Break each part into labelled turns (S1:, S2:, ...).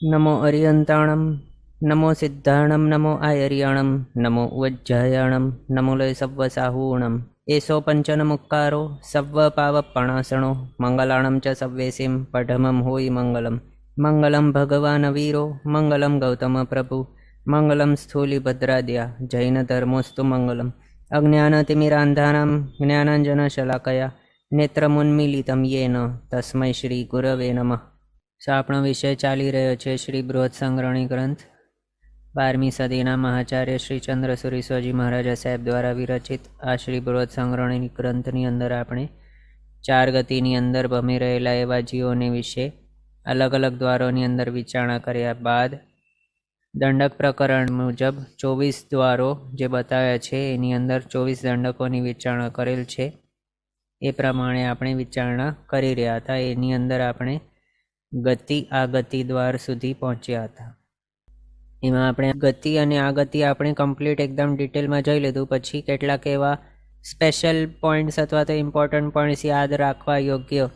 S1: नमो अरियन्ताणं नमो सिद्धाणं नमो आयर्याणं नमो उज्जयाणं नमो लय सव्वसाहूणम् एषो पञ्चनमुक्कारो सव्वपावपणासणो मङ्गलाणं च सव्वेसिं पठमं होयि मङ्गलं मङ्गलं भगवान् वीरो मङ्गलं गौतमप्रभु मङ्गलं स्थूलिभद्राद्या जैनधर्मोऽस्तु मङ्गलम् अज्ञानतिमिरान्धानां ज्ञानाञ्जनशलाकया नेत्रमुन्मीलितं येन तस्मै श्रीगुरवे नमः। આપણો વિષય ચાલી રહ્યો છે શ્રી બૃહદ સંગ્રહણી ગ્રંથ 12મી સદીના મહાચાર્ય શ્રી ચંદ્રસુરી સ્વાજી મહારાજા સાહેબ દ્વારા વિરચિત આ શ્રી બૃહદ સંગ્રહણી ગ્રંથની અંદર આપણે 4 ગતિની અંદર ભમી રહેલા એવા જીવોને વિશે અલગ અલગ દ્વારોની અંદર વિચારણા કર્યા બાદ દંડક પ્રકરણ મુજબ 24 દ્વારો જે બતાવ્યા છે એની અંદર 24 દંડકોની વિચારણા કરેલ છે। એ પ્રમાણે આપણે વિચારણા કરી રહ્યા હતા। એની અંદર આપણે ગતિ આગતિ દ્વાર સુધી પહોંચ્યા હતા। એમાં આપણે ગતિ અને આગતિ આપણે કમ્પ્લીટ એકદમ ડિટેલમાં જોઈ લીધું। પછી કેટલાક એવા સ્પેશિયલ પોઈન્ટ્સ અથવા તો ઇમ્પોર્ટન્ટ પોઈન્ટ્સ યાદ રાખવા યોગ્ય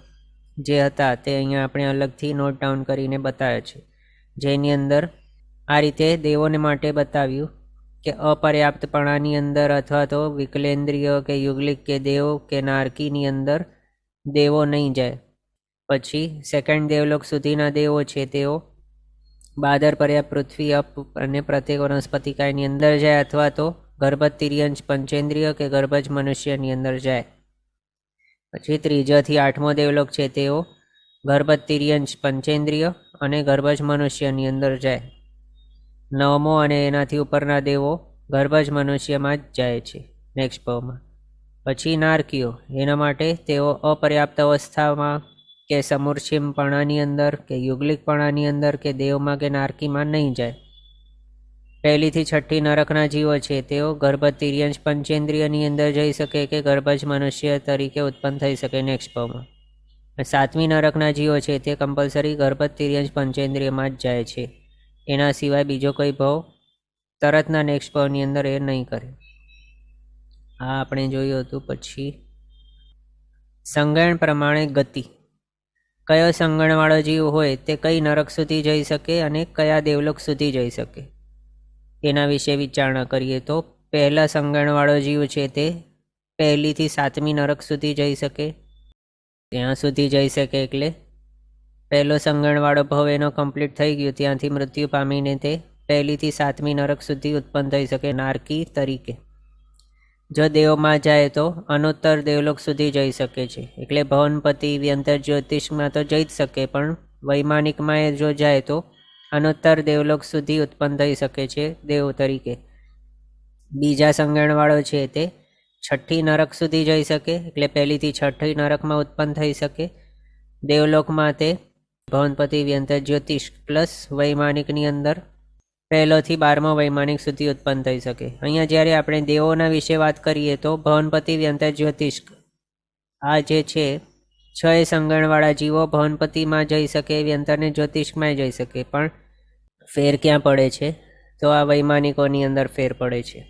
S1: જે હતા તે અહીંયા આપણે અલગથી નોટ ડાઉન કરીને બતાવ્યા છે। જેની અંદર આ રીતે દેવોને માટે બતાવ્યું કે અપર્યાપ્તપણાની અંદર અથવા તો વિકલેન્દ્રિય કે યુગલિક કે દેવ કે નારકીની અંદર દેવો નહીં જાય। પછી સેકન્ડ દેવલોક સુધીના દેવો છે તેઓ બાદર પર્યાપ્ત પૃથ્વી અપ અને પ્રત્યેક વનસ્પતિકાયની અંદર જાય અથવા તો ગર્ભજ તિર્યંશ પંચેન્દ્રિય કે ગર્ભજ મનુષ્યની અંદર જાય। પછી 3જા થી 8મો દેવલોક છે તેઓ ગર્ભજ તિર્યંશ પંચેન્દ્રિય અને ગર્ભજ મનુષ્યની અંદર જાય। 9મો અને એનાથી ઉપરના દેવો ગર્ભજ મનુષ્યમાં જ જાય છે નેક્સ્ટ ભાવમાં। પછી નારકીઓ એના માટે તેઓ અપર્યાપ્ત અવસ્થામાં કે સમૂર્છિમપણાની અંદર કે યુગલિકપણાની અંદર કે દેવમાં કે નારકીમાં નહીં જાય। 1લી થી 6ઠ્ઠી નરકના જીવો છે તેઓ ગર્ભજ તિર્યંશ પંચેન્દ્રિયની અંદર જઈ શકે કે ગર્ભજ મનુષ્ય તરીકે ઉત્પન્ન થઈ શકે નેક્સ્ટ ભાવમાં। 7મી નરકના જીવો છે તે કમ્પલસરી ગર્ભજ તિર્યંશ પંચેન્દ્રિયમાં જ જાય છે, એના સિવાય બીજો કોઈ ભાવ તરતના નેક્સ્ટ ભાવની અંદર એ નહીં કરે। આ આપણે જોયું હતું। પછી સંગણ પ્રમાણે ગતિ, કયો સંગણવાળો જીવ હોય તે કઈ નરક સુધી જઈ શકે અને કયા દેવલોક સુધી જઈ શકે એના વિશે વિચારણા કરીએ તો પહેલા સંગણવાળો જીવ છે તે 1લી થી 7મી નરક સુધી જઈ શકે, ત્યાં સુધી જઈ શકે એટલે પહેલો સંગણવાળો ભાવ એનો કમ્પ્લીટ થઈ ગયું, ત્યાંથી મૃત્યુ પામીને તે 1લી થી 7મી નરક સુધી ઉત્પન્ન થઈ શકે નારકી તરીકે। જો દેવમાં જાય તો અનુત્તર દેવલોક સુધી જઈ શકે છે, એટલે ભવનપતિ વ્યંતર જ્યોતિષમાં તો જઈ જ શકે, પણ વૈમાનિકમાં જો જાય તો અનુત્તર દેવલોક સુધી ઉત્પન્ન થઈ શકે છે દેવ તરીકે। બીજા સંગણવાળો છે તે 6ઠ્ઠી નરક સુધી જઈ શકે, એટલે 1લી થી 6ઠ્ઠી નરકમાં ઉત્પન્ન થઈ શકે। દેવલોકમાં તે ભવનપતિ વ્યંતર જ્યોતિષ પ્લસ વૈમાનિકની અંદર 1લો થી 12મો વૈમાનિક સુધી ઉત્પન્ન થઈ શકે। અહીંયા જ્યારે આપણે દેવોના વિશે વાત કરીએ તો ભવનપતિ વ્યંતર જ્યોતિષ આ જે છે 6 સંગણવાળા જીવો ભવનપતિમાં જઈ શકે, વ્યંતરને જ્યોતિષમાં જઈ શકે, પણ ફેર ક્યાં પડે છે તો આ વૈમાનિકોની અંદર ફેર પડે છે।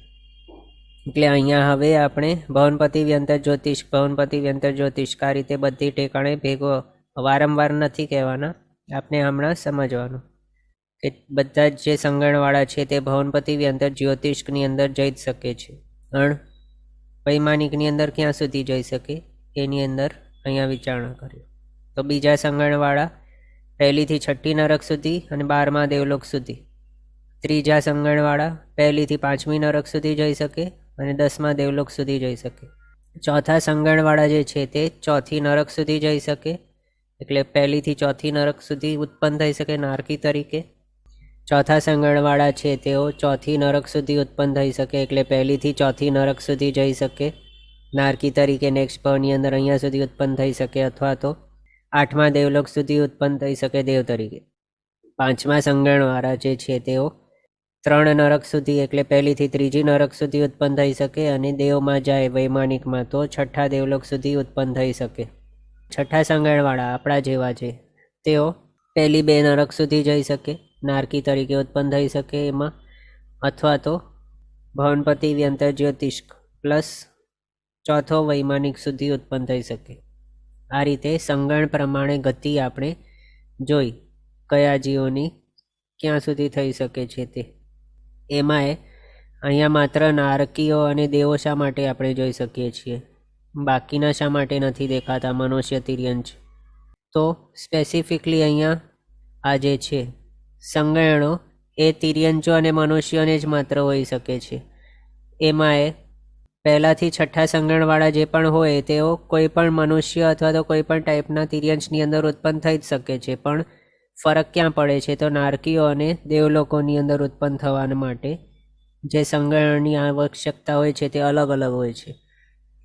S1: એટલે અહીંયા હવે આપણે ભવનપતિ વ્યંતર જ્યોતિષ આ રીતે બધી ઠેકાણે ભેગો વારંવાર નથી કહેવાના, આપણે હમણાં સમજવાનું કે બધા જ જે સંગણવાળા છે તે ભવનપતિ વ્યંતર જ્યોતિષની અંદર જઈ જ શકે છે, પણ વૈમાનિકની અંદર ક્યાં સુધી જઈ શકે એની અંદર અહીંયા વિચારણા કર્યો। તો બીજા સંગણવાળા 1લી થી 6ઠ્ઠી નરક સુધી અને 12મા દેવલોક સુધી। 3જા સંગણવાળા 1લી થી 5મી નરક સુધી જઈ શકે અને 10મા દેવલોક સુધી જઈ શકે। 4થા સંગણવાળા જે છે તે 4થી નરક સુધી જઈ શકે, એટલે 1લી થી 4થી નરક સુધી ઉત્પન્ન થઈ શકે નારકી તરીકે। 4થા સંગણવાળા છે તેઓ 4થી નરક સુધી ઉત્પન્ન થઈ શકે, એટલે 1લી થી 4થી નરક સુધી જઈ શકે નારકી તરીકે નેક્સ્ટ ભાવની અંદર અહીંયા સુધી ઉત્પન્ન થઈ શકે, અથવા તો 8મા દેવલોક સુધી ઉત્પન્ન થઈ શકે દેવ તરીકે। 5મા સંગણવાળા જે છે તેઓ 3 નરક સુધી, એટલે 1લી થી 3જી નરક સુધી ઉત્પન્ન થઈ શકે, અને દેવમાં જાય વૈમાનિકમાં તો 6ઠ્ઠા દેવલોક સુધી ઉત્પન્ન થઈ શકે। 6ઠ્ઠા સંગણવાળા આપણા જેવા છે તેઓ 1લી 2 નરક સુધી જઈ શકે, નારકી તરીકે ઉત્પન્ન થઈ શકે એમાં, અથવા તો ભવનપતિ વ્યંતર જ્યોતિષ પ્લસ 4થો વૈમાનિક સુધી ઉત્પન્ન થઈ શકે। આ રીતે સંગણ પ્રમાણે ગતિ આપણે જોઈ કયા જીવોની ક્યાં સુધી થઈ શકે છે તે. એમાંય અહીંયા માત્ર નારકીઓ અને દેવો શા માટે આપણે જોઈ શકીએ છીએ, બાકીના શા માટે નથી દેખાતા મનુષ્ય તિર્યંચ? તો સ્પેસિફિકલી અહીંયા આ જે છે સંગયણો એ તિર્યંચો અને મનુષ્યોને જ માત્ર હોઈ શકે છે. એમાંય પહેલાંથી છઠ્ઠા સંગણવાળા જે પણ હોય તેઓ કોઈ પણ મનુષ્ય અથવા તો કોઈ પણ ટાઈપના તિર્યંચની અંદર ઉત્પન્ન થઈ જ શકે છે. પણ ફરક ક્યાં પડે છે? તો નારકીઓ અને દેવલોકોની અંદર ઉત્પન્ન થવા માટે જે સંગણની આવશ્યકતા હોય છે તે અલગ અલગ હોય છે.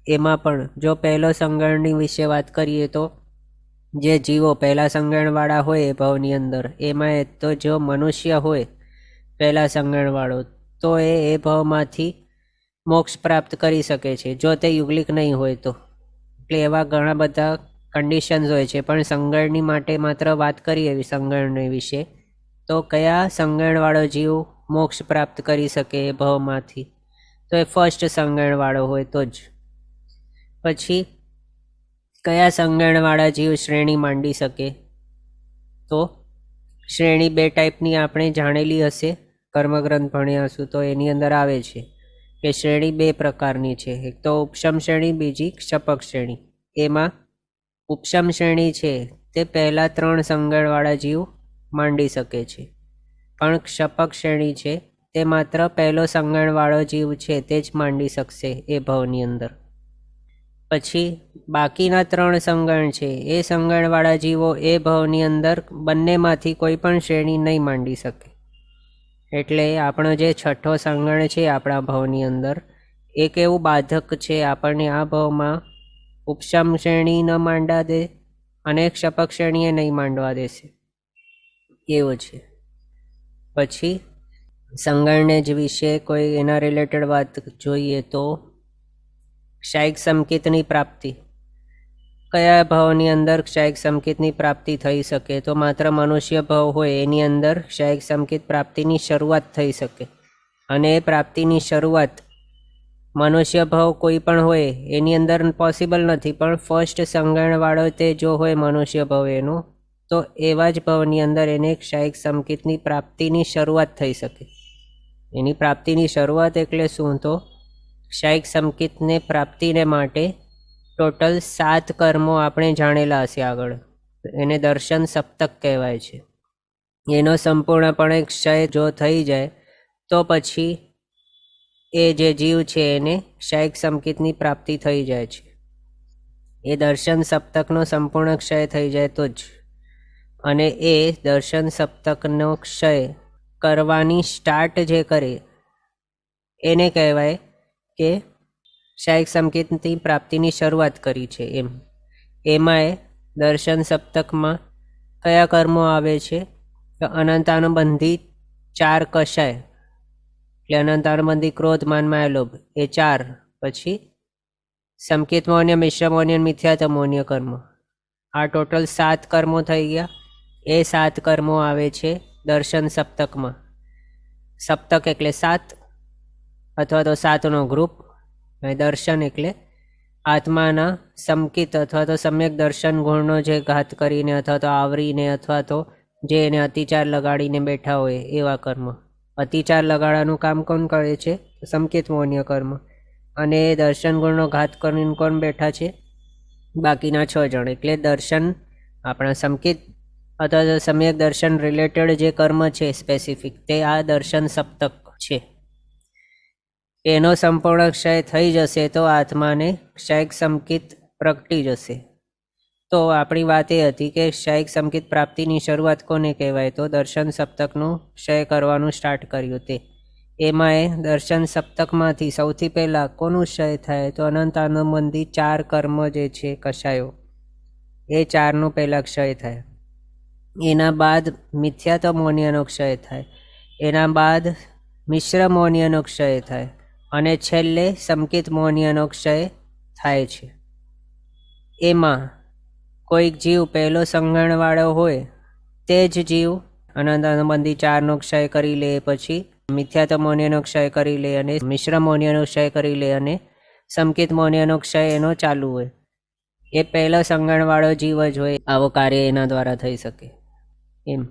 S1: એમાં પણ જો પહેલો સંગણની વિશે વાત કરીએ તો જે જીવો પહેલાં સંગણવાળા હોય એ ભાવની અંદર, એમાં તો જો મનુષ્ય હોય પહેલાં સંગણવાળો તો એ ભાવમાંથી મોક્ષ પ્રાપ્ત કરી શકે છે જો તે યુગલિક નહીં હોય તો. એટલે એવા ઘણા બધા કન્ડિશન્સ હોય છે. પણ સંગણની માટે માત્ર વાત કરીએ સંગણની વિશે તો કયા સંગણવાળો જીવ મોક્ષ પ્રાપ્ત કરી શકે એ ભાવમાંથી, તો એ ફર્સ્ટ સંગણવાળો હોય તો જ. પછી કયા સંગણવાળા જીવ શ્રેણી માંડી શકે? તો શ્રેણી બે ટાઈપની આપણે જાણેલી હશે, કર્મગ્રંથ ભણ્યા હશું તો એની અંદર આવે છે કે શ્રેણી બે પ્રકારની છે. એક તો ઉપશમ શ્રેણી, બીજી ક્ષપક શ્રેણી. એમાં ઉપશમ શ્રેણી છે તે પહેલાં 3 સંગણવાળા જીવ માંડી શકે છે, પણ ક્ષપક શ્રેણી છે તે માત્ર પહેલો સંગણવાળો જીવ છે તે જ માંડી શકશે એ ભાવની અંદર. પછી બાકીના 3 સંગણ છે એ સંગણવાળા જીવો એ ભાવની અંદર બંનેમાંથી કોઈ પણ શ્રેણી નહીં માંડી શકે. એટલે આપણો જે છઠ્ઠો સંગણ છે આપણા ભાવની અંદર એક એવું બાધક છે આપણને આ ભાવમાં ઉપશમ શ્રેણી ન માંડવા દે અને ક્ષપક શ્રેણીએ નહીં માંડવા દેશે, એવો છે. પછી સંગણને જ વિશે કોઈ એના રિલેટેડ વાત જોઈએ તો ક્ષાયિક સંકેતની પ્રાપ્તિ. કયા ભાવની અંદર ક્ષાયિક સંકેતની પ્રાપ્તિ થઈ શકે? તો માત્ર મનુષ્ય ભાવ હોય એની અંદર ક્ષાયિક સંકેત પ્રાપ્તિની શરૂઆત થઈ શકે. અને એ પ્રાપ્તિની શરૂઆત મનુષ્ય ભાવ કોઈ પણ હોય એની અંદર પોસિબલ નથી, પણ ફર્સ્ટ સંગણવાળો તે જો હોય મનુષ્ય ભાવ એનો, તો એવા જ ભાવની અંદર એને ક્ષાયિક સંકેતની પ્રાપ્તિની શરૂઆત થઈ શકે. એની પ્રાપ્તિની શરૂઆત એટલે શું? તો ક્ષાયિક સંકેતને પ્રાપ્તિને માટે ટોટલ 7 કર્મો આપણે જાણેલા હશે આગળ, એને દર્શન સપ્તક કહેવાય છે. એનો સંપૂર્ણપણે ક્ષય જો થઈ જાય તો પછી એ જે જીવ છે એને ક્ષાયિક સંકેતની પ્રાપ્તિ થઈ જાય છે. એ દર્શન સપ્તકનો સંપૂર્ણ ક્ષય થઈ જાય તો જ. અને એ દર્શન સપ્તકનો ક્ષય કરવાની સ્ટાર્ટ જે કરે એને કહેવાય કે ક્ષાયિક સંકેતની પ્રાપ્તિની શરૂઆત કરી છે એમ. એમાંય દર્શન સપ્તકમાં કયા કર્મો આવે છે? તો અનંતાનુબંધી 4 કષાય, એટલે અનંતાનુબંધી ક્રોધ, માન, માયા, લોભ, એ 4. પછી સંકેતમોન્ય, મિશ્રમોન્ય, મિથ્યાતમોન્ય કર્મ, આ ટોટલ 7 કર્મો થઈ ગયા. એ 7 કર્મો આવે છે દર્શન સપ્તકમાં. સપ્તક એટલે 7 અથવા તો 7નો ગ્રુપ. દર્શન એટલે આત્માના સંકિત અથવા તો સમ્યક દર્શન ગુણનો જે ઘાત કરીને અથવા તો આવરીને અથવા તો જે એને અતિચાર લગાડીને બેઠા હોય એવા કર્મ. અતિચાર લગાડવાનું કામ કોણ કરે છે? સંકેત મૌન્ય કર્મ. અને એ દર્શન ગુણનો ઘાત કરીને કોણ બેઠા છે? બાકીના 6 જણ. એટલે દર્શન આપણા સંકેત અથવા તો સમ્યક દર્શન રિલેટેડ જે કર્મ છે સ્પેસિફિક, તે આ દર્શન સપ્તક છે. એનો સંપૂર્ણ ક્ષય થઈ જશે તો આત્માને ક્ષાયિક સંકેત પ્રગટી જશે. તો આપણી વાત એ હતી કે ક્ષાયિક સંકેત પ્રાપ્તિની શરૂઆત કોને કહેવાય? તો દર્શન સપ્તકનું ક્ષય કરવાનું સ્ટાર્ટ કર્યું તે. એમાં એ દર્શન સપ્તકમાંથી સૌથી પહેલાં કોનું ક્ષય થાય? તો અનંતાનુબંધી 4 કર્મ જે છે કષાયો, એ 4નું પહેલાં ક્ષય થાય. એના બાદ મિથ્યાતમોન્યનો ક્ષય થાય. એના બાદ મિશ્ર મૌન્યનો ક્ષય થાય. અને છેલ્લે સંકેત મૌન્યનો ક્ષય થાય છે. એમાં કોઈક જીવ પહેલો સંગણવાળો હોય તે જ જીવ અનંતાનુબંધી 4નો ક્ષય કરી લે, પછી મિથ્યાતમોન્યનો ક્ષય કરી લે, અને મિશ્ર મૌન્યનો ક્ષય કરી લે, અને સંકેત મૌન્યનો ક્ષય એનો ચાલુ હોય. એ પહેલો સંગણવાળો જીવ જ હોય, આવો કાર્ય એના દ્વારા થઈ શકે એમ.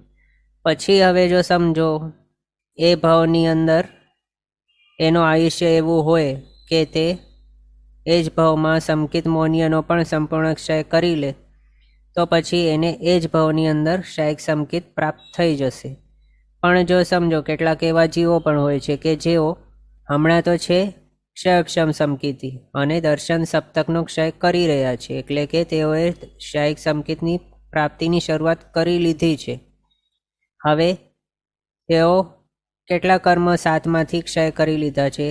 S1: પછી હવે જો સમજો એ ભાવની અંદર એનું આયુષ્ય એવું હોય કે તે એ જ ભાવમાં સમકિત મૌન્યનો પણ સંપૂર્ણ ક્ષય કરી લે, તો પછી એને એ જ ભાવની અંદર ક્ષયક સમકિત પ્રાપ્ત થઈ જશે. પણ જો સમજો કેટલાક એવા જીવો પણ હોય છે કે જેઓ હમણાં તો છે ક્ષયક્ષમ સમકિતી અને દર્શન સપ્તકનો ક્ષય કરી રહ્યા છે, એટલે કે તેઓએ ક્ષયક સમકિતની પ્રાપ્તિની શરૂઆત કરી લીધી છે. હવે તેઓ કેટલા કર્મ 7માંથી ક્ષય કરી લીધા છે,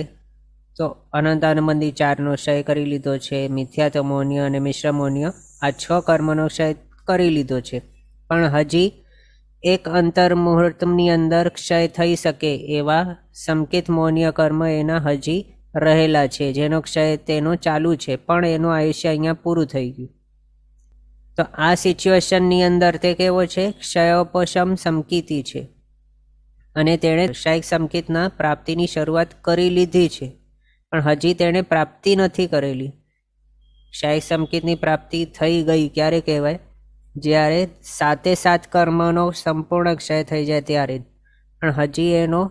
S1: તો અનંતાનુબંધી 4નો ક્ષય કરી લીધો છે, મિથ્યાત્વ મૌન્ય અને મિશ્ર મૌન્ય આ 6 કર્મનો ક્ષય કરી લીધો છે. પણ હજી એક અંતર મુહૂર્તની અંદર ક્ષય થઈ શકે એવા સમકિત મૌન્ય કર્મ એના હજી રહેલા છે, જેનો ક્ષય તેનો ચાલુ છે, પણ એનું આયુષ્ય અહીંયા પૂરું થઈ ગયું. તો આ સિચ્યુએશનની અંદર તે કેવો છે? ક્ષયોપશમ સમકિતી છે અને તેણે ક્ષયક સમકિતના પ્રાપ્તિની શરૂઆત કરી લીધી છે, પણ હજી તેણે પ્રાપ્તિ નથી કરેલી. ક્ષયક સમકિતની પ્રાપ્તિ થઈ ગઈ ક્યારે કહેવાય? જ્યારે 7 કર્મનો સંપૂર્ણ ક્ષય થઈ જાય ત્યારે. પણ હજી એનો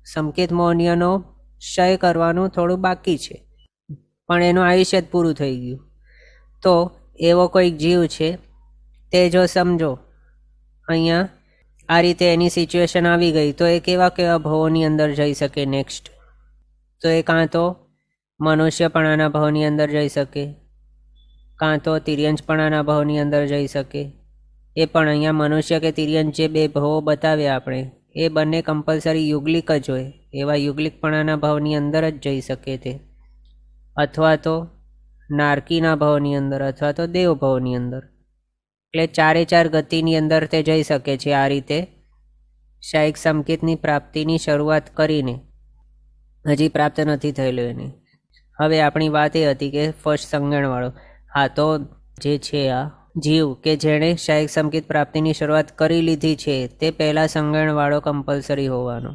S1: સમકિત મૌન્યનો ક્ષય કરવાનું થોડું બાકી છે, પણ એનું આયુષ્ય જ પૂરું થઈ ગયું. તો એવો કોઈક જીવ છે, તે જો સમજો અહીંયા આ રીતે એની સિચ્યુએશન આવી ગઈ, તો એ કેવા કેવા ભાવોની અંદર જઈ શકે નેક્સ્ટ? તો એ કાં તો મનુષ્યપણાના ભાવની અંદર જઈ શકે, કાં તો તિર્યંશપણાના ભાવની અંદર જઈ શકે. એ પણ અહીંયા મનુષ્ય કે તિર્યંશ જે 2 ભાવો બતાવ્યા આપણે, એ બંને કમ્પલસરી યુગલિક જ હોય, એવા યુગલિકપણાના ભાવની અંદર જ જઈ શકે તે, અથવા તો નારકીના ભાવની અંદર, અથવા તો દેવ ભાવની અંદર. એટલે 4 ગતિની અંદર તે જઈ શકે છે આ રીતે ક્ષયક સમકિતની પ્રાપ્તિની શરૂઆત કરીને. હજી પ્રાપ્ત નથી થયેલું એને. હવે આપણી વાત એ હતી કે ફર્સ્ટ સંગણવાળો, હા, તો જે છે આ જીવ કે જેણે ક્ષયક સમકિત પ્રાપ્તિની શરૂઆત કરી લીધી છે, તે પહેલાં સંગણવાળો કમ્પલસરી હોવાનો.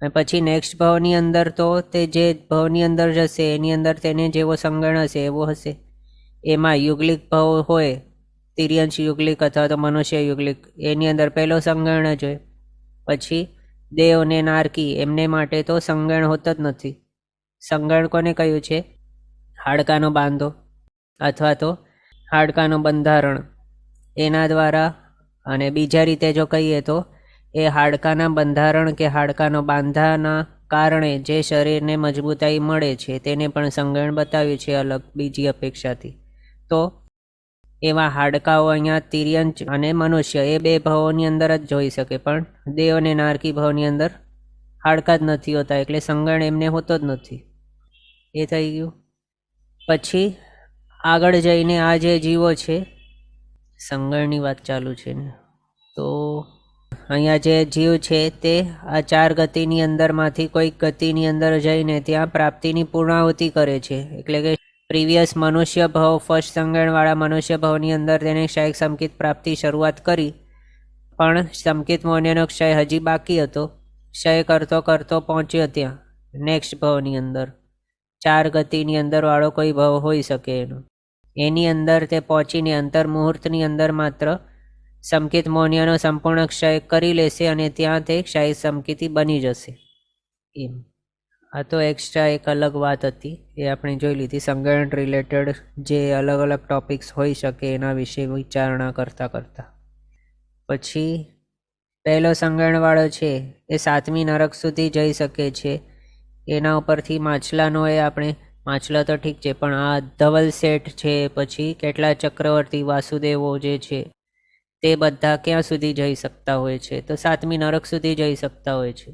S1: અને પછી નેક્સ્ટ ભાવની અંદર તો તે જે ભાવની અંદર જશે એની અંદર તેને જેવો સંગણ હશે એવો હશે. એમાં યુગલિક ભાવ હોય, તિર્યંશ યુગલિક અથવા તો મનુષ્ય યુગલિક, એની અંદર પહેલો સંગણ જ હોય. પછી દેવ ને નારકી એમને માટે તો સંગણ હોતો જ નથી. સંગણ કોને કહ્યું છે? હાડકાનો બાંધો અથવા તો હાડકાનું બંધારણ, એના દ્વારા. અને બીજા રીતે જો કહીએ તો એ હાડકાના બંધારણ કે હાડકાનો બાંધાના કારણે જે શરીરને મજબૂતાઈ મળે છે તેને પણ સંગણ બતાવ્યું છે અલગ બીજી અપેક્ષાથી. તો એવા હાડકાઓ અહીંયા તિર્યંશ અને મનુષ્ય એ 2 ભાવોની અંદર જ જોઈ શકે, પણ દેવ અને નારકી ભાવની અંદર હાડકા જ નથી હોતા, એટલે સંગણ એમને હોતો જ નથી. એ થઈ ગયું. પછી આગળ જઈને આ જે જીવો છે, સંગણની વાત ચાલુ છે ને, તો અહીંયા જે જીવ છે તે આ 4 ગતિની અંદરમાંથી કોઈક ગતિની અંદર જઈને ત્યાં પ્રાપ્તિની પૂર્ણાહુતિ કરે છે. એટલે કે પ્રીવિયસ મનુષ્ય ભાવ, ફર્સ્ટ સંગણવાળા મનુષ્ય ભાવની અંદર તેને ક્ષયક સમકિત પ્રાપ્તિ શરૂઆત કરી, પણ સમકિત મૌન્યનો ક્ષય હજી બાકી હતો. ક્ષય કરતો કરતો પહોંચ્યો ત્યાં નેક્સ્ટ ભાવની અંદર. 4 ગતિની અંદર વાળો કોઈ ભાવ હોઈ શકે એનો. એની અંદર તે પહોંચીને અંતર મુહૂર્તની અંદર માત્ર સમકિત મૌન્યનો સંપૂર્ણ ક્ષય કરી લેશે અને ત્યાં તે ક્ષય સમકિતી બની જશે. એમ આ તો એક્સ્ટ્રા એક અલગ વાત હતી, એ આપણે જોઈ લીધી. સંગણ રિલેટેડ જે અલગ અલગ ટોપિક્સ હોઈ શકે એના વિશે વિચારણા કરતાં કરતાં. પછી પહેલો સંગણવાળો છે એ 7મી નરક સુધી જઈ શકે છે. એના ઉપરથી માછલાનો એ આપણે, માછલા તો ઠીક છે, પણ આ ધવલ શેઠ છે, પછી કેટલા ચક્રવર્તી વાસુદેવો જે છે તે બધા ક્યાં સુધી જઈ શકતા હોય છે? તો 7મી નરક સુધી જઈ શકતા હોય છે.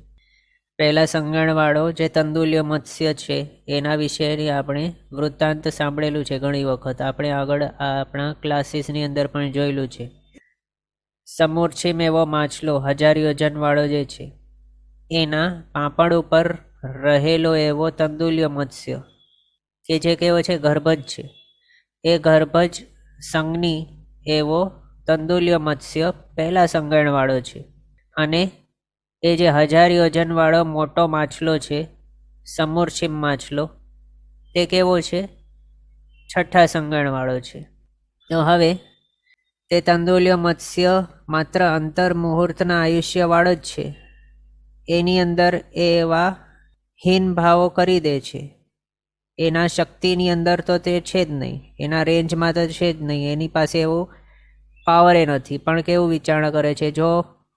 S1: પહેલા સંગણવાળો જે તંદુલ્ય મત્સ્ય છે એના વિશેની આપણે વૃત્તાંત સાંભળેલું છે ઘણી વખત. આપણે આગળ આપણા ક્લાસીસની અંદર પણ જોયેલું છે. સમૂર્છિમ એવો માછલો 1000 યોજનવાળો જે છે, એના પાંપણ ઉપર રહેલો એવો તંદુલ્ય મત્સ્ય કે જે કેવો છે? ગર્ભજ છે. એ ગર્ભજ સંજ્ઞી એવો તંદુલ્ય મત્સ્ય પહેલા સંગણવાળો છે. અને એ જે 1000 યોજનવાળો મોટો માછલો છે, સમૂર્છિમ માછલો, તે કેવો છે? 6ઠ્ઠા સંગણવાળો છે. તો હવે તે તંદુલ્ય મત્સ્ય માત્ર અંતર મુહૂર્તના આયુષ્યવાળો જ છે. એની અંદર એ એવા હીન ભાવો કરી દે છે. એના શક્તિની અંદર તો તે છે જ નહીં, એના રેન્જમાં તો છે જ નહીં, એની પાસે એવું પાવર એ નથી. પણ કેવું વિચારણા કરે છે, જો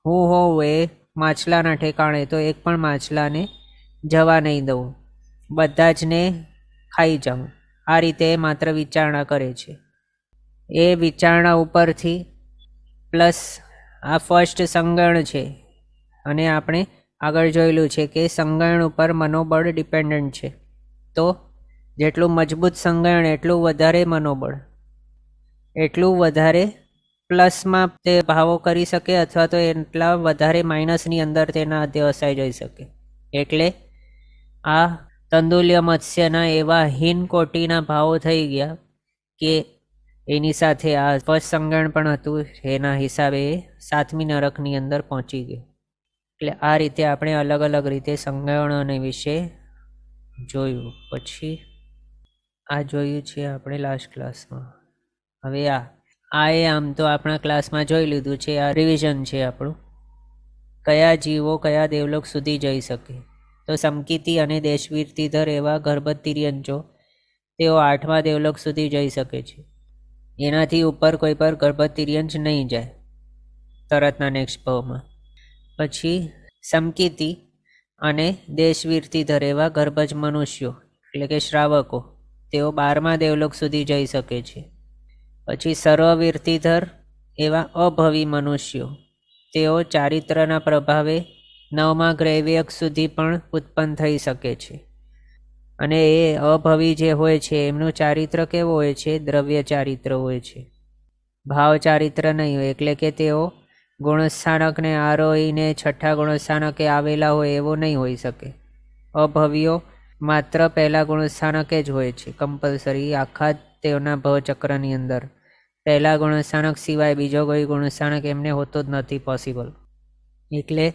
S1: હું હોઉં એ માછલાના ઠેકાણે તો એક પણ માછલાને જવા નહીં દઉં, બધા જ ને ખાઈ જાઉં. આ રીતે માત્ર વિચારણા કરે છે. એ વિચારણા ઉપરથી પ્લસ આ ફર્સ્ટ સંગણ છે, અને આપણે આગળ જોયેલું છે કે સંગણ ઉપર મનોબળ ડિપેન્ડન્ટ છે. તો જેટલું મજબૂત સંગણ એટલું વધારે મનોબળ, એટલું વધારે પ્લસમાં તે ભાવો કરી શકે, અથવા તો એટલા વધારે માઇનસની અંદર તેના અધ્યવસાય જઈ શકે. એટલે આ તંદુલ્ય મત્સ્યના એવા હીન કોટીના ભાવો થઈ ગયા કે એની સાથે આ ફર્સ્ટ સંગણ પણ હતું, એના હિસાબે 7મી નરકની અંદર પહોંચી ગયો. એટલે આ રીતે આપણે અલગ અલગ રીતે સંગણોને વિશે જોયું. પછી આ જોયું છે આપણે લાસ્ટ ક્લાસમાં. હવે એ આમ તો આપણા ક્લાસમાં જોઈ લીધું છે, આ રિવિઝન છે આપણું. કયા જીવો કયા દેવલોક સુધી જઈ શકે? તો સમકીતી અને દેશવીરતીધર એવા ગર્ભતિર્યંજો તેઓ 8મા દેવલોક સુધી જઈ શકે છે. એનાથી ઉપર કોઈ પર ગર્ભતિર્યંજ નહીં જાય તરતના નેક્સ્ટ ભાવમાં. પછી સમકીતી અને દેશવીરતીધર એવા ગર્ભજ મનુષ્યો એટલે કે શ્રાવકો તેઓ 12મા દેવલોક સુધી જઈ શકે છે. પછી સર્વવીરતીધર એવા અભવી મનુષ્યો તેઓ ચારિત્રના પ્રભાવે 9મા ગ્રૈવ્યક સુધી પણ ઉત્પન્ન થઈ શકે છે. અને એ અભવી જે હોય છે એમનું ચારિત્ર કેવું હોય છે? દ્રવ્ય ચારિત્ર હોય છે, ભાવ ચારિત્ર નહીં હોય. એટલે કે તેઓ ગુણસ્થાનકને આરોહીને 6ઠા ગુણસ્થાનકે આવેલા હોય એવો નહીં હોઈ શકે. અભવીઓ માત્ર પહેલા ગુણસ્થાનકે જ હોય છે કમ્પલસરી, આખા તેઓના ભવચક્રની અંદર પહેલા ગુણસ્થાનક સિવાય બીજો કોઈ ગુણસ્થાનક એમને હોતો જ નથી પોસિબલ. એટલે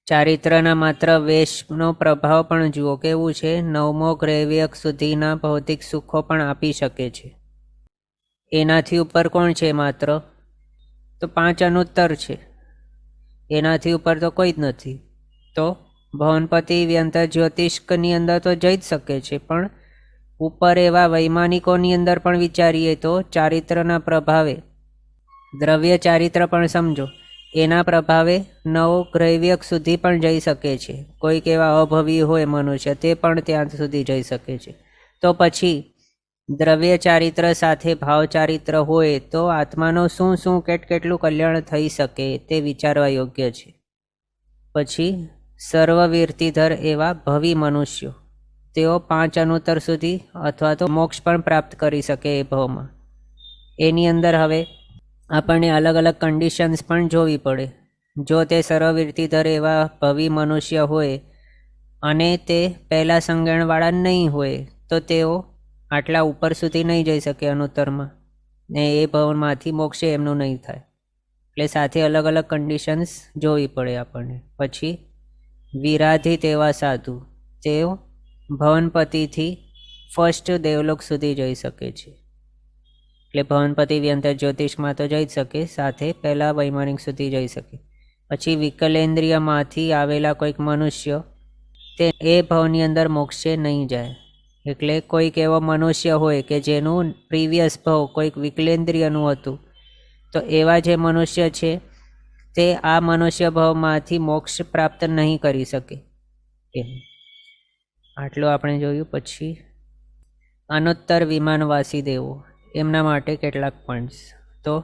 S1: ચારિત્રના માત્ર વેશનો પ્રભાવ પણ જુઓ કેવું છે, 9મો ગ્રૈવ્યક સુધીના ભૌતિક સુખો પણ આપી શકે છે. એનાથી ઉપર કોણ છે? માત્ર તો 5 અનુત્તર છે, એનાથી ઉપર તો કોઈ જ નથી. તો ભવનપતિ વ્યંતર જ્યોતિષ્કની અંદર તો જઈ જ શકે છે, પણ ઉપર એવા વૈમાનિકોની અંદર પણ વિચારીએ તો ચારિત્રના પ્રભાવે, દ્રવ્ય ચારિત્ર પણ સમજો, એના પ્રભાવે 9 ગ્રૈવ્યક સુધી પણ જઈ શકે છે. કોઈક એવા અભવી હોય મનુષ્ય તે પણ ત્યાં સુધી જઈ શકે છે. તો પછી દ્રવ્ય ચારિત્ર સાથે ભાવ ચારિત્ર હોય તો આત્માનો શું કેટલું કલ્યાણ થઈ શકે તે વિચારવા યોગ્ય છે. પછી સર્વવીરતીધર એવા ભવી મનુષ્યો તેઓ 5 અનુત્તર સુધી અથવા તો મોક્ષ પણ પ્રાપ્ત કરી શકે એ ભાવમાં. એની અંદર હવે આપણને અલગ અલગ કન્ડિશન્સ પણ જોવી પડે. જો તે સર્વવીરતીધર એવા ભવી મનુષ્ય હોય અને તે પહેલા સંગણવાળા નહીં હોય તો તેઓ આટલા ઉપર સુધી નહીં જઈ શકે અનુત્તરમાં, ને એ ભવનમાંથી મોક્ષે એમનું નહીં થાય. એટલે સાથે અલગ અલગ કન્ડિશન્સ જોવી પડે આપણને. પછી વિરાધિત એવા સાધુ તેઓ ભવનપતિથી ફર્સ્ટ દેવલોક સુધી જઈ શકે છે. એટલે ભવનપતિ વ્યંતર જ્યોતિષમાં તો જઈ જ શકે, સાથે પહેલા વૈમાનિક સુધી જઈ શકે. પછી વિકલેન્દ્રિયમાંથી આવેલા કોઈક મનુષ્ય તે એ ભવની અંદર મોક્ષે નહીં જાય. એટલે કોઈક એવો મનુષ્ય હોય કે જેનું પ્રીવિયસ ભવ કોઈક વિકલેન્દ્રિયનું હતું, તો એવા જે મનુષ્ય છે તે આ મનુષ્ય ભવમાંથી મોક્ષ પ્રાપ્ત નહીં કરી શકે. આટલું આપણે જોયું. પછી અનુત્તર વિમાનવાસી દેવો, એમના માટે કેટલાક પોઈન્ટ્સ. તો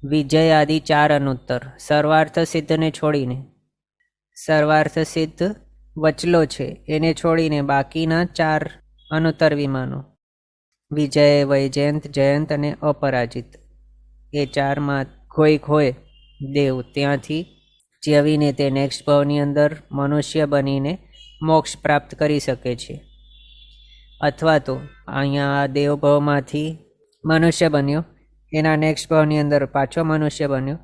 S1: વિજય આદિ 4 અનુત્તર સર્વાર્થ સિદ્ધને છોડીને, સર્વાર્થ સિદ્ધ વચલો છે એને છોડીને બાકીના 4 અનુત્તર વિમાનો વિજય, વૈજયંત, જયંત અને અપરાજિત, એ 4માં કોઈક હોય દેવ ત્યાંથી જેવીને તે નેક્સ્ટ ભાવની અંદર મનુષ્ય બનીને મોક્ષ પ્રાપ્ત કરી શકે છે. અથવા તો અહીંયા આ દેવભાવમાંથી મનુષ્ય બન્યો, એના નેક્સ્ટ ભાવની અંદર પાછો મનુષ્ય બન્યો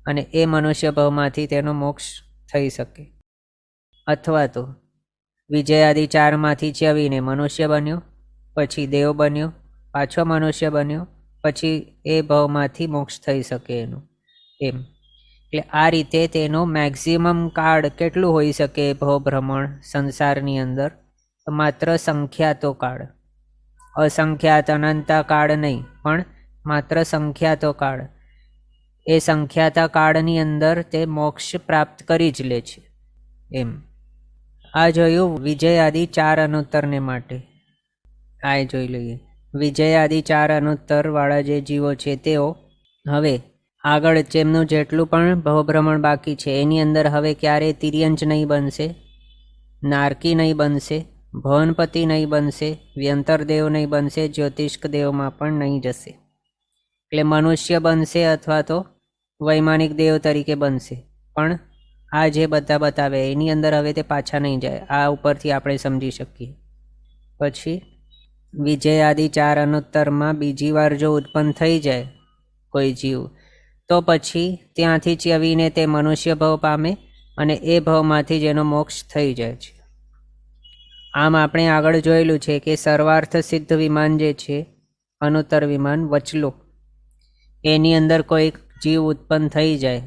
S1: અને એ મનુષ્ય ભાવમાંથી તેનો મોક્ષ થઈ શકે. અથવા તો વિજય આદિ 4માંથી ચ્યવીને મનુષ્ય બન્યો, પછી દેવ બન્યો, પાછો મનુષ્ય બન્યો પછી એ ભવમાંથી મોક્ષ થઈ શકે એનું એમ. એટલે આ રીતે તેનો મેક્સિમમ કાળ કેટલું હોઈ શકે ભવ ભ્રમણ સંસારની અંદર? તો માત્ર સંખ્યાતો કાળ, અસંખ્યાત અનંતા કાળ નહીં, પણ માત્ર સંખ્યાતો કાળ. એ સંખ્યાતા કાળની અંદર તે મોક્ષ પ્રાપ્ત કરી જ લે છે એમ. આ જોયું વિજય આદિ 4 અનુત્તરને માટે. આ જોઈ લઈએ. વિજય આદિ 4 અનુત્તર વાળા જે જીવો છે તેઓ હવે આગળ જેમનું જેટલું પણ ભવભ્રમણ બાકી છે એની અંદર હવે ક્યારેય તિર્યંચ નહીં બનશે, નારકી નહીં બનશે, ભવનપતિ નહીં બનશે, વ્યંતરદેવ નહીં બનશે, જ્યોતિષ્ક દેવમાં પણ નહીં જશે. એટલે મનુષ્ય બનશે અથવા તો વૈમાનિક દેવ તરીકે બનશે, પણ આ જે બધા બતાવે એની અંદર હવે તે પાછા નહીં જાય. આ ઉપરથી આપણે સમજી શકીએ. પછી વિજય આદિ 4 અનુત્તરમાં બીજી વાર જો ઉત્પન્ન થઈ જાય કોઈ જીવ, તો પછી ત્યાંથી ચ્યવીને તે મનુષ્ય ભવ પામે અને એ ભવમાંથી જ એનો મોક્ષ થઈ જાય છે. આમ આપણે આગળ જોયેલું છે કે સર્વાર્થ સિદ્ધ વિમાન જે છે, અનુત્તર વિમાન વચલો, એની અંદર કોઈક જીવ ઉત્પન્ન થઈ જાય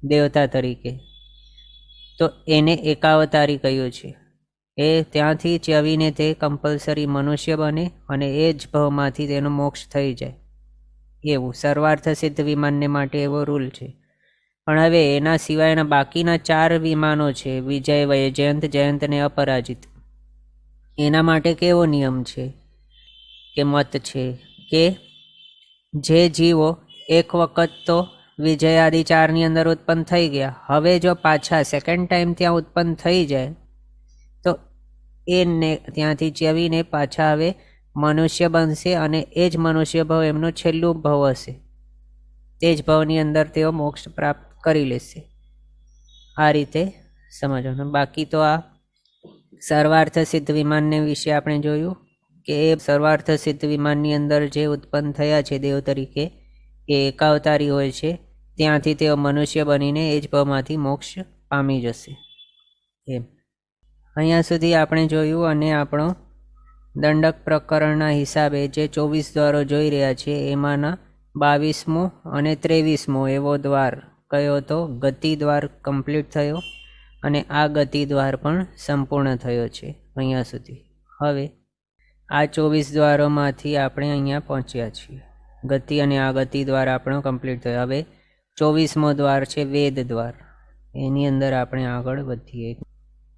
S1: દેવતા તરીકે, તો એને એકાવતારી કહ્યું છે. એ ત્યાંથી ચ્યવીને તે કમ્પલસરી મનુષ્ય બને અને એ જ ભવમાંથી તેનો મોક્ષ થઈ જાય. એવું સર્વાર્થ સિદ્ધ વિમાનને માટે એવો રૂલ છે. પણ હવે એના સિવાયના બાકીના 4 વિમાનો છે, વિજય, વૈજયંત, જયંત અને અપરાજિત, એના માટે કેવો નિયમ છે કે મત છે કે જે જીવો એક વખત તો વિજય આદિ 4ની અંદર ઉત્પન્ન થઈ ગયા, હવે જો પાછા સેકન્ડ ટાઈમ ત્યાં ઉત્પન્ન થઈ જાય તો એને ત્યાંથી ચ્યવીને પાછા હવે મનુષ્ય બનશે અને એ જ મનુષ્ય ભવ એમનું છેલ્લું ભવ હશે. તે જ ભવની અંદર તેઓ મોક્ષ પ્રાપ્ત કરી લેશે. આ રીતે સમજવાનું. બાકી તો આ સર્વાર્થ સિદ્ધ વિમાનને વિશે આપણે જોયું કે એ સર્વાર્થ સિદ્ધ વિમાનની અંદર જે ઉત્પન્ન થયા છે દેવ તરીકે, એ એકાવતારી હોય છે. ત્યાંથી તેઓ મનુષ્ય બનીને એ જ ભવમાંથી મોક્ષ પામી જશે એમ. અહીંયા સુધી આપણે જોયું. અને આપણો દંડક પ્રકરણના હિસાબે જે 24 દ્વારો જોઈ રહ્યા છે એમાંના 22મો અને 23મો એવો દ્વાર કયો તો ગતિ દ્વાર કમ્પ્લીટ થયો, અને આ ગતિ દ્વાર પણ સંપૂર્ણ થયો છે અહીંયા સુધી. હવે આ 24 દ્વારોમાંથી આપણે અહીંયા પહોંચ્યા છીએ. ગતિ અને આ ગતિ દ્વાર આપણો કમ્પ્લીટ થયો. હવે 24મો દ્વાર છે વેદ દ્વાર, એની અંદર આપણે આગળ વધીએ.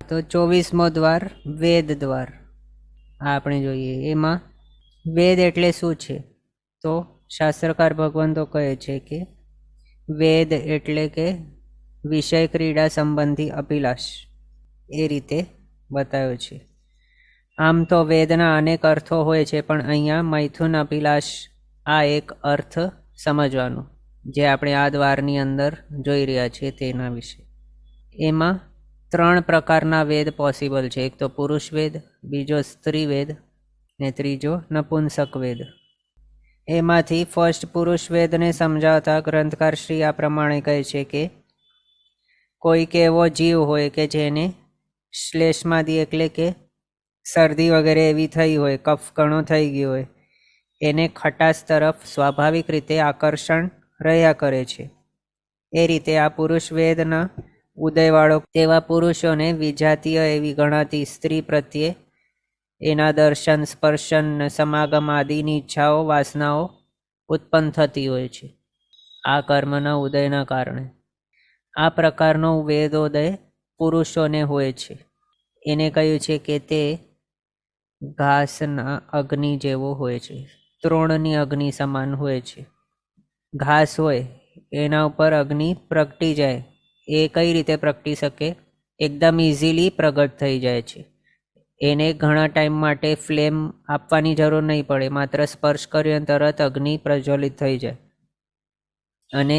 S1: તો 24મો દ્વાર વેદ દ્વાર આપણે જોઈએ. એમાં વેદ એટલે શું છે? તો શાસ્ત્રકાર ભગવંતો કહે છે કે વેદ એટલે કે વિષય ક્રીડા સંબંધી અભિલાષ, એ રીતે બતાવ્યો છે. આમ તો વેદના અનેક અર્થો હોય છે, પણ અહીંયા મૈથુન અભિલાષ આ એક અર્થ સમજવાનો, જે આપણે આ દ્વારની અંદર જોઈ રહ્યા છીએ તેના વિશે. એમાં 3 પ્રકારના વેદ પોસિબલ છે. એક તો પુરુષ વેદ, બીજો સ્ત્રી વેદ ને ત્રીજો નપુંસક વેદ. એમાંથી ફર્સ્ટ પુરુષ વેદને સમજાવતા ગ્રંથકાર શ્રી આ પ્રમાણે કહે છે કે કોઈક એવો જીવ હોય કે જેને શ્લેષમાદી એટલે કે શરદી વગેરે એવી થઈ હોય, કફ ઘણો થઈ ગયો હોય, એને ખટાશ તરફ સ્વાભાવિક રીતે આકર્ષણ રહ્યા કરે છે. એ રીતે આ પુરુષ વેદના ઉદયવાળો તેવા પુરુષોને વિજાતીય એવી ગણાતી સ્ત્રી પ્રત્યે એના દર્શન, સ્પર્શન, સમાગમ આદિની ઈચ્છાઓ, વાસનાઓ ઉત્પન્ન થતી હોય છે આ કર્મના ઉદયના કારણે. આ પ્રકારનો વેદોદય પુરુષોને હોય છે. એને કહ્યું છે કે તે ઘાસના અગ્નિ જેવો હોય છે, તૃણની અગ્નિ સમાન હોય છે. ઘાસ હોય એના ઉપર અગ્નિ પ્રગટી જાય, એ કઈ રીતે પ્રગટી શકે? એકદમ ઇઝીલી પ્રગટ થઈ જાય છે. એને ઘણા ટાઈમ માટે ફ્લેમ આપવાની જરૂર નહીં પડે, માત્ર સ્પર્શ કર્યો તરત અગ્નિ પ્રજ્વલિત થઈ જાય, અને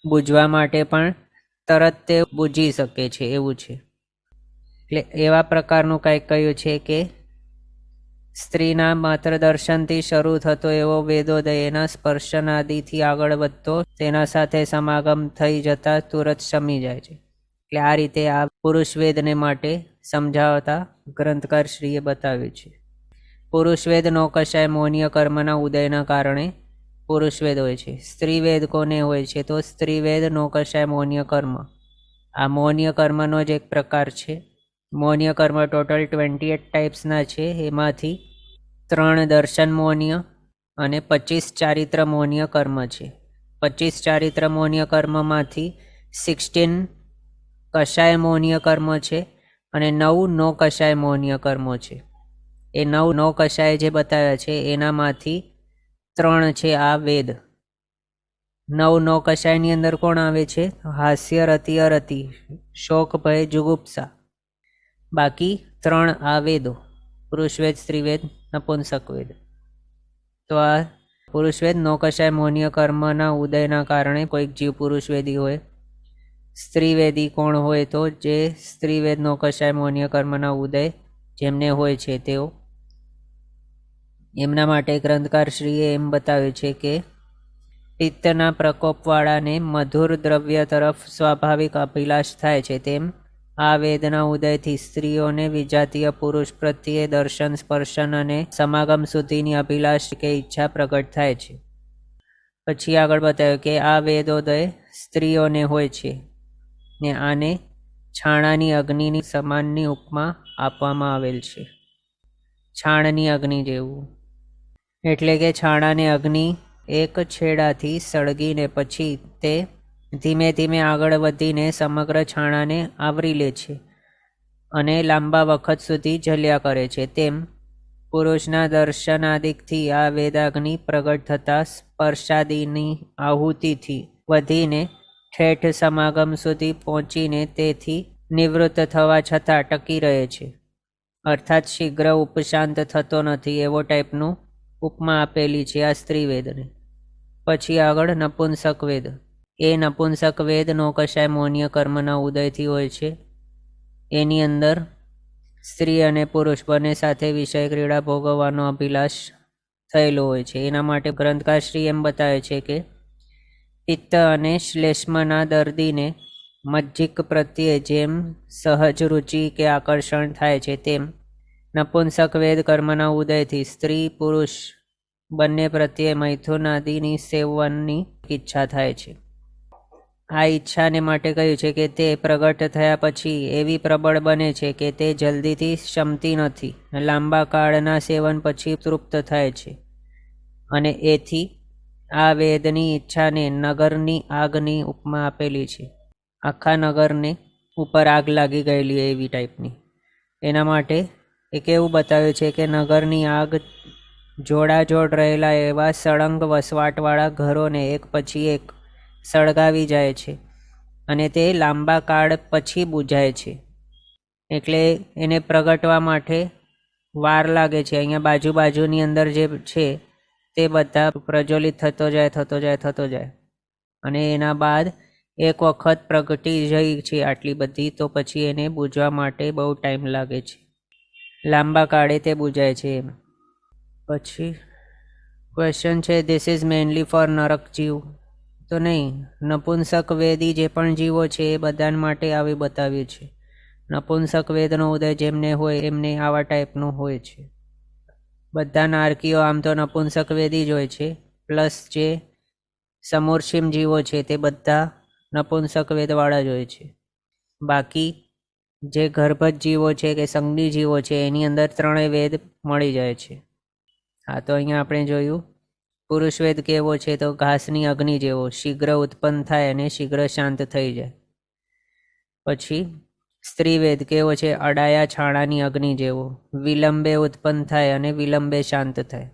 S1: બુઝવા માટે પણ તરત તે બુઝી શકે છે, એવું છે. એટલે એવા પ્રકારનું કંઈક કહ્યું છે કે સ્ત્રીના માત્ર દર્શનથી શરૂ થતો એવો વેદોદય એના સ્પર્શન આદિથી આગળ વધતો, તેના સાથે સમાગમ થઈ જતા તુરત શમી જાય છે. એટલે આ રીતે આ પુરુષ વેદને માટે સમજાવતા ગ્રંથકાર શ્રીએ બતાવ્યું છે. પુરુષ વેદ નો કશાય મોહનીય કર્મના ઉદયના કારણે પુરુષવેદ હોય છે. સ્ત્રીવેદ કોને હોય છે? તો સ્ત્રીવેદ નૌકશાય મૌન્ય કર્મ. આ મૌન્ય કર્મનો જ એક પ્રકાર છે. મૌન્ય કર્મ ટોટલ 28 ટાઈપ્સના છે. એમાંથી 3 દર્શન મૌન્ય અને 25 ચારિત્ર મૌન્ય કર્મ છે. 25 ચારિત્ર મૌન્ય કર્મમાંથી 16 કષાય મૌન્ય કર્મ છે અને 9 નો કષાય મૌન્ય કર્મો છે. એ 9 નો કષાય જે બતાવ્યા છે એનામાંથી 3 છે આ વેદ. 9 નો કષાયની અંદર કોણ આવે છે? હાસ્ય, રતિ, અરતિ, શોક, ભય, જુગુપ્સા. બાકી 3 આ વેદો: પુરુષવેદ, સ્ત્રીવેદ, નપુંસક વેદ. તો આ પુરુષવેદ નૌકશાય મૌન્ય કર્મના ઉદયના કારણે કોઈક જીવ પુરુષવેદી હોય. સ્ત્રીવેદી કોણ હોય? તો જે સ્ત્રીવેદ નૌકશાય મૌન્ય કર્મના ઉદય જેમને હોય છે તેઓ. એમના માટે ગ્રંથકારશ્રીએ એમ બતાવ્યું છે કે પિત્તના પ્રકોપવાળાને મધુર દ્રવ્ય તરફ સ્વાભાવિક અભિલાષ થાય છે, તેમ આ વેદના ઉદયથી સ્ત્રીઓને વિજાતીય પુરુષ પ્રત્યે દર્શન, સ્પર્શન અને સમાગમ સુધીની અભિલાષ કે ઈચ્છા પ્રગટ થાય છે. પછી આગળ બતાવ્યું કે આ વેદોદય સ્ત્રીઓને હોય છે ને આને છાણાની અગ્નિની સમાનની ઉપમા આપવામાં આવેલ છે. છાણની અગ્નિ જેવું એટલે કે છાણાને અગ્નિ એક છેડાથી સળગીને પછી તે ધીમે ધીમે આગળ વધીને સમગ્ર છાણાને આવરી લે છે અને લાંબા વખત સુધી જલ્યા કરે છે. તેમ પુરુષના દર્શનાદિકથી આ વેદાગ્નિ પ્રગટ થતાં સ્પર્શાદિની આહુતિથી વધીને ઠેઠ સમાગમ સુધી પહોંચીને તેથી નિવૃત્ત થવા છતાં ટકી રહે છે. અર્થાત શીઘ્ર ઉપશાંત થતો નથી એવો ટાઈપનું ઉપમા આપેલી છે આ સ્ત્રીવેદને. પછી આગળ નપુંસક વેદ. એ નપુંસક વેદ નૌકશાય મૌન્ય કર્મના ઉદયથી હોય છે. એની અંદર સ્ત્રી અને પુરુષ બંને સાથે વિષય ક્રીડા ભોગવવાનો અભિલાષ થયેલો હોય છે. એના માટે ગ્રંથકારશ્રી એમ બતાવે છે કે પિત્ત અને શ્લેષ્મના દર્દીને મજ્જિક પ્રત્યે જેમ સહજ રુચિ કે આકર્ષણ થાય છે, તેમ નપુંસક વેદ કર્મના ઉદયથી સ્ત્રી પુરુષ બંને પ્રત્યે મૈથુન આદિની સેવનની ઈચ્છા થાય છે. આ ઈચ્છાને માટે કહ્યું છે કે તે પ્રગટ થયા પછી એવી પ્રબળ બને છે કે તે જલ્દીથી શમતી નથી. લાંબા કાળના સેવન પછી તૃપ્ત થાય છે અને એથી આ વેદની ઈચ્છાને નગરની આગની ઉપમા આપેલી છે. આખા નગરને ઉપર આગ લાગી ગયેલી એવી ટાઈપની. એના માટે એક એવું બતાવ્યું છે કે નગરની આગ જોડાજોડ રહેલા એવા સળંગ વસવાટવાળા ઘરોને એક પછી એક સળગાવી જાય છે અને તે લાંબા કાળ પછી બુઝાય છે. એટલે એને પ્રગટવા માટે વાર લાગે છે. અહીંયા બાજુની અંદર જે છે તે બધા પ્રજ્વલિત થતો જાય અને એના બાદ એક વખત પ્રગટી જઈ છે આટલી બધી, તો પછી એને બુઝવા માટે બહુ ટાઈમ લાગે છે. લાંબા કાળે તે બુઝાય છે એમ. પછી ક્વેશ્ચન છે, ધીસ ઇઝ મેઇનલી ફોર નરક જીવ? તો નહીં, નપુંસક વેદી જે પણ જીવો છે એ બધા માટે આવી બતાવ્યું છે. નપુંસક વેદનો ઉદય જેમને હોય એમને આવા ટાઈપનું હોય છે. બધા નારકીઓ આમ તો નપુંસક વેદી જ હોય છે, પ્લસ જે સમૂર્છિમ જીવો છે તે બધા નપુંસક વેદવાળા જ હોય છે. બાકી જે ગર્ભજ જીવો છે કે સંજ્ઞી જીવો છે એની અંદર 3 વેદ મળી જાય છે. હા, તો અહીંયા આપણે જોયું પુરુષવેદ કેવો છે? તો ઘાસની અગ્નિ જેવો, શીઘ્ર ઉત્પન્ન થાય અને શીઘ્ર શાંત થઈ જાય. પછી સ્ત્રીવેદ કેવો છે? અડાયા છાણાની અગ્નિ જેવો, વિલંબે ઉત્પન્ન થાય અને વિલંબે શાંત થાય.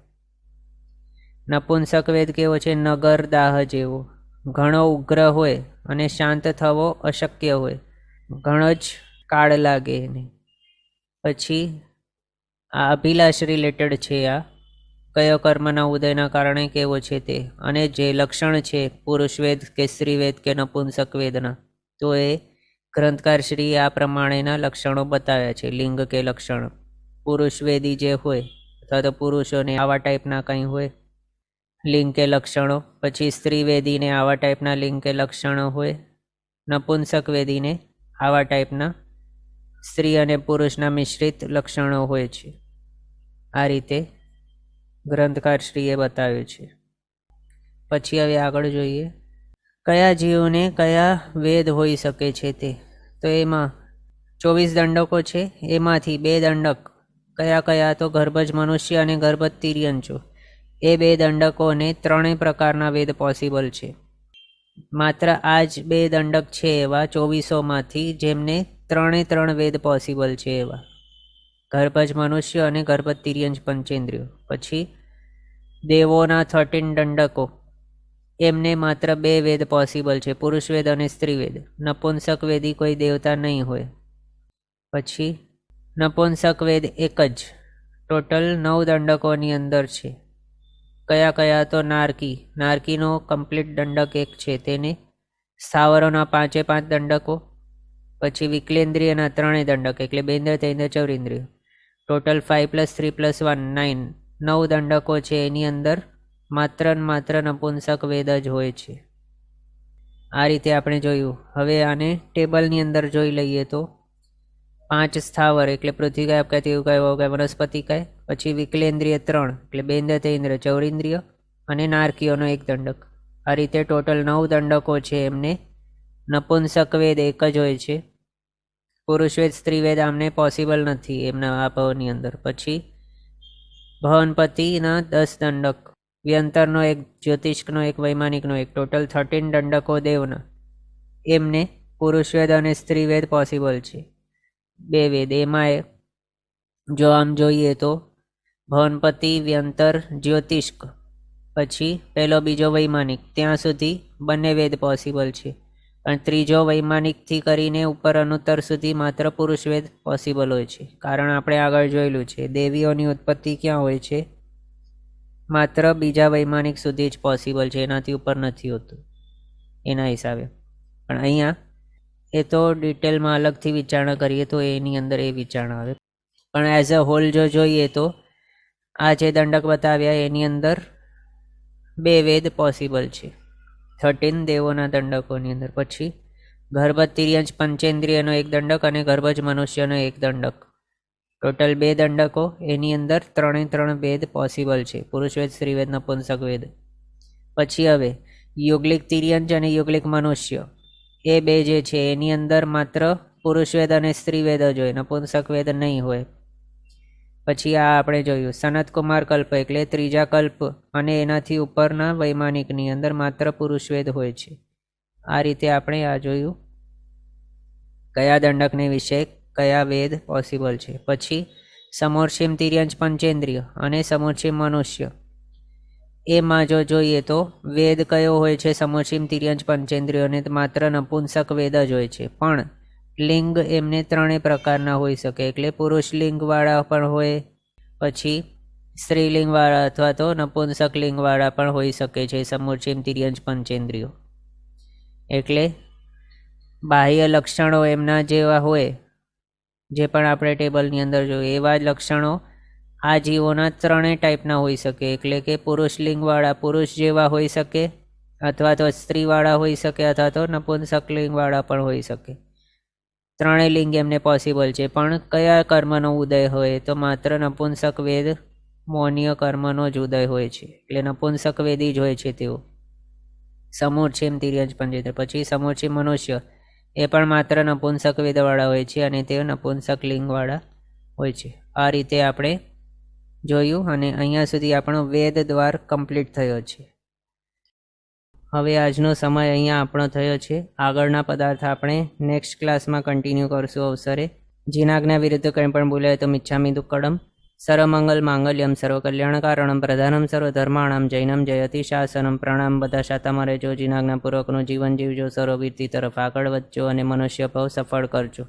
S1: નપુંસક વેદ કેવો છે? નગર દાહ જેવો, ઘણો ઉગ્ર હોય અને શાંત થવો અશક્ય હોય, ઘણો જ કાળ લાગે એને. પછી આ અભિલાષ રિલેટેડ છે. આ કયો કર્મના ઉદયના કારણે કેવો છે તે, અને જે લક્ષણ છે પુરુષવેદ કે સ્ત્રીવેદ કે નપુંસક વેદના, તો એ ગ્રંથકારશ્રી આ પ્રમાણેના લક્ષણો બતાવ્યા છે. લિંગ કે લક્ષણ. પુરુષવેદી જે હોય અથવા તો પુરુષોને આવા ટાઈપના કંઈ હોય લિંગ કે લક્ષણો, પછી સ્ત્રીવેદીને આવા ટાઈપના લિંગ કે લક્ષણો હોય, નપુંસક વેદીને આવા ટાઈપના સ્ત્રી અને પુરુષના મિશ્રિત લક્ષણો હોય છે. આ રીતે ગ્રંથકારશ્રીએ બતાવ્યું છે. પછી હવે આગળ જોઈએ કયા જીવને કયા વેદ હોઈ શકે છે તે. તો એમાં 24 દંડકો છે, એમાંથી 2 દંડક કયા કયા તો ગર્ભજ મનુષ્ય અને ગર્ભજ તિર્યંચો. એ 2 દંડકોને 3 પ્રકારના વેદ પોસિબલ છે. માત્ર આ જ 2 દંડક છે એવા 24માંથી જેમને 3 વેદ પોસિબલ છે એવા ગર્ભજ મનુષ્ય અને ગર્ભજ તિર્યંચ પંચેન્દ્રિયો. પછી દેવોના 13 દંડકો, એમને માત્ર 2 વેદ પોસિબલ છે, પુરુષ વેદ અને સ્ત્રી વેદ. નપુંસક વેદી કોઈ દેવતા નહીં હોય. પછી નપુંસક વેદ એક જ, ટોટલ 9 દંડકોની અંદર છે. કયા કયા તો નારકીનો કમ્પ્લીટ દંડક એક છે, તેને સ્થાવરોના 5 દંડકો. પછી વિકલેન્દ્રિયના 3 દંડક એટલે 2 ઇન્દ્રિય 3 ઇન્દ્રિય ચૌરિન્દ્રિય, ટોટલ 5 + 3 + 1 9 દંડકો છે. એની અંદર માત્ર નપુંસક વેદ જ હોય છે. આ રીતે આપણે જોયું. હવે આને ટેબલની અંદર જોઈ લઈએ તો 5 સ્થાવર એટલે પૃથ્વીકાય, અપકાય, તેવુકાય, વહુકાય, વનસ્પતિકાય. પછી વિકલેન્દ્રિય 3 એટલે 2 ઇન્દ્રિય 3 ઇન્દ્રિય ચૌરિન્દ્રિય અને નારકીઓનો 1 દંડક. આ રીતે ટોટલ 9 દંડકો છે. એમને નપુંસક વેદ એક જ હોય છે. પુરુષ વેદ સ્ત્રી વેદ આમને પોસિબલ નથી એમના આ ભાવની અંદર. પછી ભવનપતિના 10 દંડક, વ્યંતરનો 1, જ્યોતિષ્કનો 1, વૈમાનિકનો 1, ટોટલ 13 દંડકો દેવના. એમને પુરુષ વેદ અને સ્ત્રી વેદ પોસિબલ છે, 2 વેદ. એમાં જો આમ જોઈએ તો ભવનપતિ, વ્યંતર, જ્યોતિષ્ક, પછી પહેલો બીજો વૈમાનિક, ત્યાં સુધી બંને વેદ પોસિબલ છે. પણ ત્રીજો વૈમાનિકથી કરીને ઉપર અનુત્તર સુધી માત્ર પુરુષ વેદ પોસિબલ હોય છે. કારણ આપણે આગળ જોયેલું છે દેવીઓની ઉત્પત્તિ ક્યાં હોય છે, માત્ર બીજા વૈમાનિક સુધી જ પોસિબલ છે, એનાથી ઉપર નથી હોતું એના હિસાબે. પણ અહીંયા એ તો ડિટેલમાં અલગથી વિચારણા કરીએ તો એની અંદર એ વિચારણા આવે. પણ એઝ અ હોલ જો જોઈએ તો આ જે દંડક બતાવ્યા એની અંદર 2 વેદ પોસિબલ છે 13 દેવોના દંડકોની અંદર. પછી ગર્ભજ તિર્યંચ પંચેન્દ્રિયનો 1 દંડક અને ગર્ભજ મનુષ્યનો 1 દંડક, ટોટલ 2 દંડકો. એની અંદર 3 વેદ પોસિબલ છે, પુરુષ વેદ, સ્ત્રી વેદ, નપુંસક વેદ. પછી હવે યુગલિક તિર્યંચ અને યુગલિક મનુષ્ય, એ 2 જે છે એની અંદર માત્ર પુરુષ વેદ અને સ્ત્રી વેદ જ હોય, નપુંસક વેદ નહીં હોય. પછી આ આપણે જોયું સનત કુમાર કલ્પ એટલે 3જા કલ્પ અને એનાથી ઉપરના વૈમાનિકની અંદર માત્ર પુરુષ વેદ હોય છે. આ રીતે આપણે આ જોયું કયા દંડકને વિશે કયા વેદ પોસિબલ છે. પછી સમોર્ષિમ તિર્યંચ પંચેન્દ્રિય અને સમોર્ષિમ મનુષ્ય, એમાં જો જોઈએ તો વેદ કયો હોય છે સમોર્ષિમ તિર્યંચ પંચેન્દ્રિયોને, માત્ર નપુંસક વેદ જ હોય છે. પણ લિંગ એમને 3 પ્રકારના હોઈ શકે, એટલે પુરુષ લિંગવાળા પણ હોય, પછી સ્ત્રીલિંગવાળા અથવા તો નપુંસક લિંગવાળા પણ હોઈ શકે છે સમોર્ષિમ તિર્યંચ પંચેન્દ્રિયો. એટલે બાહ્ય લક્ષણો એમના જેવા હોય, જે પણ આપણે ટેબલની અંદર જોઈએ એવા જ લક્ષણો આ જીવોના 3 ટાઈપના હોઈ શકે. એટલે કે પુરુષ લિંગવાળા પુરુષ જેવા હોઈ શકે, અથવા તો સ્ત્રીવાળા હોઈ શકે, અથવા તો નપુંસક લિંગવાળા પણ હોઈ શકે. 3 લિંગ એમને પોસિબલ છે. પણ કયા કર્મનો ઉદય હોય તો માત્ર નપુંસક વેદ મૌનીય કર્મનો જ ઉદય હોય છે, એટલે નપુંસક વેદી જ હોય છે તેઓ સમોર્ષિમ તિર્યંચ પંચેન્દ્રિય. પછી સમોર્ષિમ મનુષ્ય, એ પણ માત્ર નપુંસક વેદવાળા હોય છે અને તેઓ નપુંસક લિંગવાળા હોય છે. આ રીતે આપણે જોયું અને અહીંયા સુધી આપણો વેદ દ્વાર કમ્પ્લીટ થયો છે. હવે આજનો સમય અહીંયા આપણો થયો છે. આગળના પદાર્થ આપણે નેક્સ્ટ ક્લાસમાં કન્ટિન્યુ કરશું અવસરે. જીનાજ્ઞા વિરુદ્ધ કંઈ પણ બોલાય તો મિચ્છામિ દુક્કડમ. સર્વમંગલ માંગલ્યમ સર્વકલ્યાણકારણમ પ્રધાનમ સર્વધર્માણમ જૈનમ જયતિ શાસનમ. પ્રણામ. બધા શાતામાં રહેજો, જીનાજ્ઞાપૂર્વકનું જીવન જીવજો, સર્વવીરતી તરફ આગળ વધજો અને મનુષ્ય ભાવ સફળ કરજો.